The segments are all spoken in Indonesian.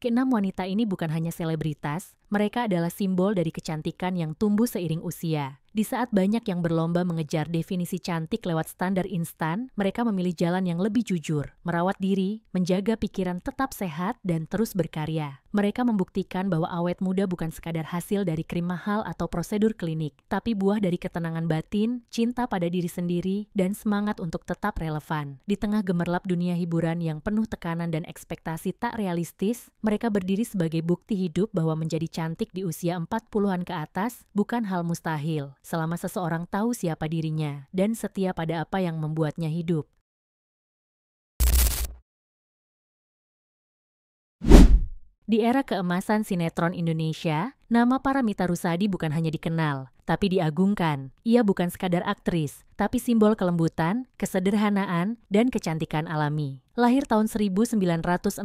Keenam wanita ini bukan hanya selebritas, mereka adalah simbol dari kecantikan yang tumbuh seiring usia. Di saat banyak yang berlomba mengejar definisi cantik lewat standar instan, mereka memilih jalan yang lebih jujur, merawat diri, menjaga pikiran tetap sehat, dan terus berkarya. Mereka membuktikan bahwa awet muda bukan sekadar hasil dari krim mahal atau prosedur klinik, tapi buah dari ketenangan batin, cinta pada diri sendiri, dan semangat untuk tetap relevan. Di tengah gemerlap dunia hiburan yang penuh tekanan dan ekspektasi tak realistis, mereka berdiri sebagai bukti hidup bahwa menjadi cantik di usia 40-an ke atas bukan hal mustahil, selama seseorang tahu siapa dirinya dan setia pada apa yang membuatnya hidup. Di era keemasan sinetron Indonesia, nama Paramitha Rusady bukan hanya dikenal, tapi diagungkan. Ia bukan sekadar aktris, tapi simbol kelembutan, kesederhanaan, dan kecantikan alami. Lahir tahun 1966,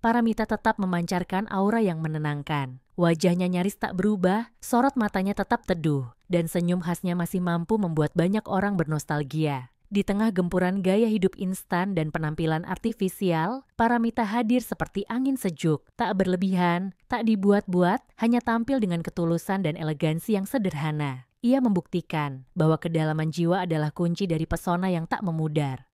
Paramitha tetap memancarkan aura yang menenangkan. Wajahnya nyaris tak berubah, sorot matanya tetap teduh, dan senyum khasnya masih mampu membuat banyak orang bernostalgia. Di tengah gempuran gaya hidup instan dan penampilan artifisial, Paramitha hadir seperti angin sejuk, tak berlebihan, tak dibuat-buat, hanya tampil dengan ketulusan dan elegansi yang sederhana. Ia membuktikan bahwa kedalaman jiwa adalah kunci dari pesona yang tak memudar.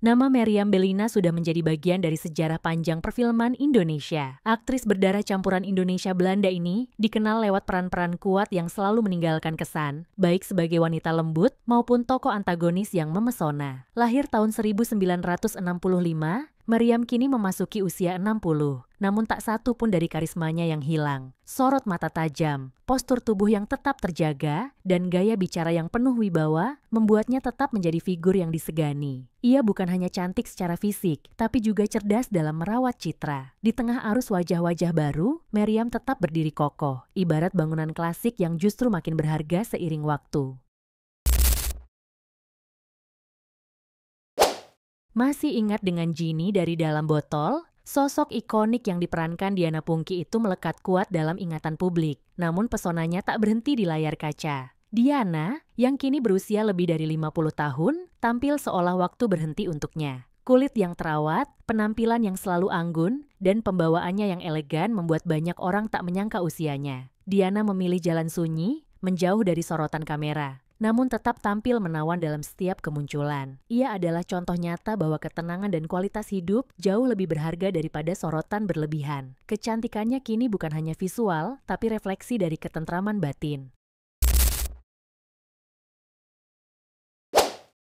Nama Meriam Bellina sudah menjadi bagian dari sejarah panjang perfilman Indonesia. Aktris berdarah campuran Indonesia-Belanda ini dikenal lewat peran-peran kuat yang selalu meninggalkan kesan, baik sebagai wanita lembut maupun tokoh antagonis yang memesona. Lahir tahun 1965, Meriam kini memasuki usia 60, namun tak satu pun dari karismanya yang hilang. Sorot mata tajam, postur tubuh yang tetap terjaga, dan gaya bicara yang penuh wibawa membuatnya tetap menjadi figur yang disegani. Ia bukan hanya cantik secara fisik, tapi juga cerdas dalam merawat citra. Di tengah arus wajah-wajah baru, Meriam tetap berdiri kokoh, ibarat bangunan klasik yang justru makin berharga seiring waktu. Masih ingat dengan Genie dari Dalam Botol? Sosok ikonik yang diperankan Diana Pungky itu melekat kuat dalam ingatan publik. Namun pesonanya tak berhenti di layar kaca. Diana, yang kini berusia lebih dari 50 tahun, tampil seolah waktu berhenti untuknya. Kulit yang terawat, penampilan yang selalu anggun, dan pembawaannya yang elegan membuat banyak orang tak menyangka usianya. Diana memilih jalan sunyi, menjauh dari sorotan kamera, namun tetap tampil menawan dalam setiap kemunculan. Ia adalah contoh nyata bahwa ketenangan dan kualitas hidup jauh lebih berharga daripada sorotan berlebihan. Kecantikannya kini bukan hanya visual, tapi refleksi dari ketentraman batin.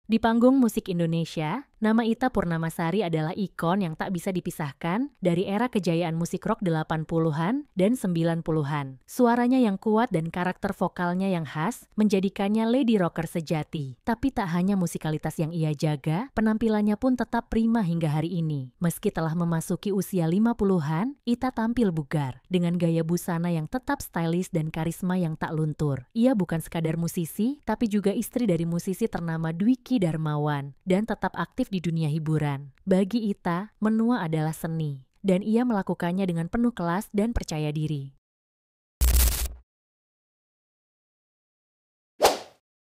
Di panggung musik Indonesia, nama Ita Purnamasari adalah ikon yang tak bisa dipisahkan dari era kejayaan musik rock 80-an dan 90-an. Suaranya yang kuat dan karakter vokalnya yang khas menjadikannya lady rocker sejati. Tapi tak hanya musikalitas yang ia jaga, penampilannya pun tetap prima hingga hari ini. Meski telah memasuki usia 50-an, Ita tampil bugar dengan gaya busana yang tetap stylish dan karisma yang tak luntur. Ia bukan sekadar musisi, tapi juga istri dari musisi ternama Dwiki Darmawan, dan tetap aktif di dunia hiburan. Bagi Ita, menua adalah seni, dan ia melakukannya dengan penuh kelas dan percaya diri.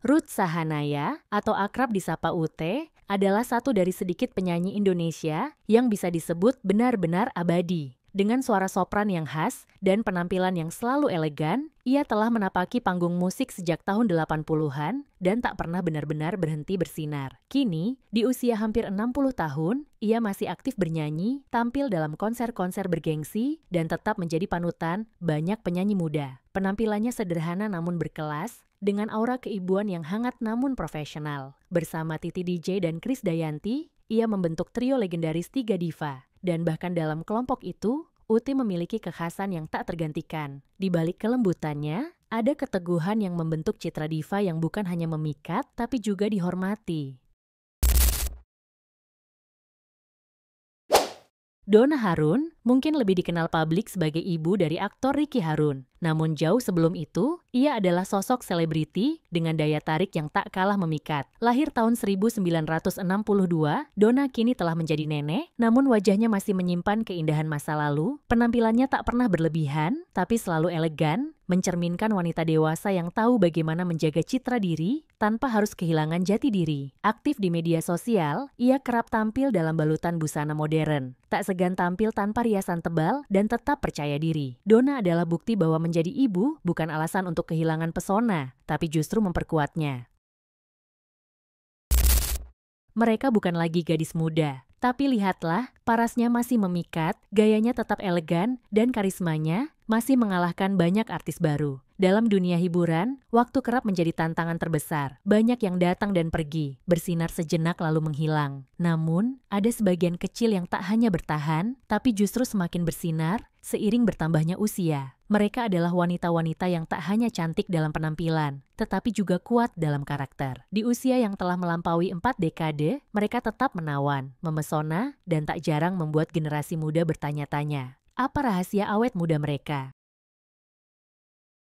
Ruth Sahanaya, atau akrab disapa Ute, adalah satu dari sedikit penyanyi Indonesia yang bisa disebut benar-benar abadi. Dengan suara sopran yang khas dan penampilan yang selalu elegan, ia telah menapaki panggung musik sejak tahun 80-an dan tak pernah benar-benar berhenti bersinar. Kini, di usia hampir 60 tahun, ia masih aktif bernyanyi, tampil dalam konser-konser bergengsi, dan tetap menjadi panutan banyak penyanyi muda. Penampilannya sederhana namun berkelas, dengan aura keibuan yang hangat namun profesional. Bersama Titi DJ dan Krisdayanti, ia membentuk trio legendaris Tiga Diva. Dan bahkan dalam kelompok itu, Uti memiliki kekhasan yang tak tergantikan. Di balik kelembutannya, ada keteguhan yang membentuk citra diva yang bukan hanya memikat, tapi juga dihormati. Donna Harun, mungkin lebih dikenal publik sebagai ibu dari aktor Ricky Harun. Namun jauh sebelum itu, ia adalah sosok selebriti dengan daya tarik yang tak kalah memikat. Lahir tahun 1962, Donna kini telah menjadi nenek, namun wajahnya masih menyimpan keindahan masa lalu. Penampilannya tak pernah berlebihan, tapi selalu elegan, mencerminkan wanita dewasa yang tahu bagaimana menjaga citra diri tanpa harus kehilangan jati diri. Aktif di media sosial, ia kerap tampil dalam balutan busana modern. Tak segan tampil tanpa riasan tebal dan tetap percaya diri. Donna adalah bukti bahwa menjadi ibu bukan alasan untuk kehilangan pesona, tapi justru memperkuatnya. Mereka bukan lagi gadis muda, tapi lihatlah, parasnya masih memikat, gayanya tetap elegan, dan karismanya masih mengalahkan banyak artis baru. Dalam dunia hiburan, waktu kerap menjadi tantangan terbesar. Banyak yang datang dan pergi, bersinar sejenak lalu menghilang. Namun, ada sebagian kecil yang tak hanya bertahan, tapi justru semakin bersinar seiring bertambahnya usia. Mereka adalah wanita-wanita yang tak hanya cantik dalam penampilan, tetapi juga kuat dalam karakter. Di usia yang telah melampaui 4 dekade, mereka tetap menawan, memesona, dan tak jarang membuat generasi muda bertanya-tanya, apa rahasia awet muda mereka?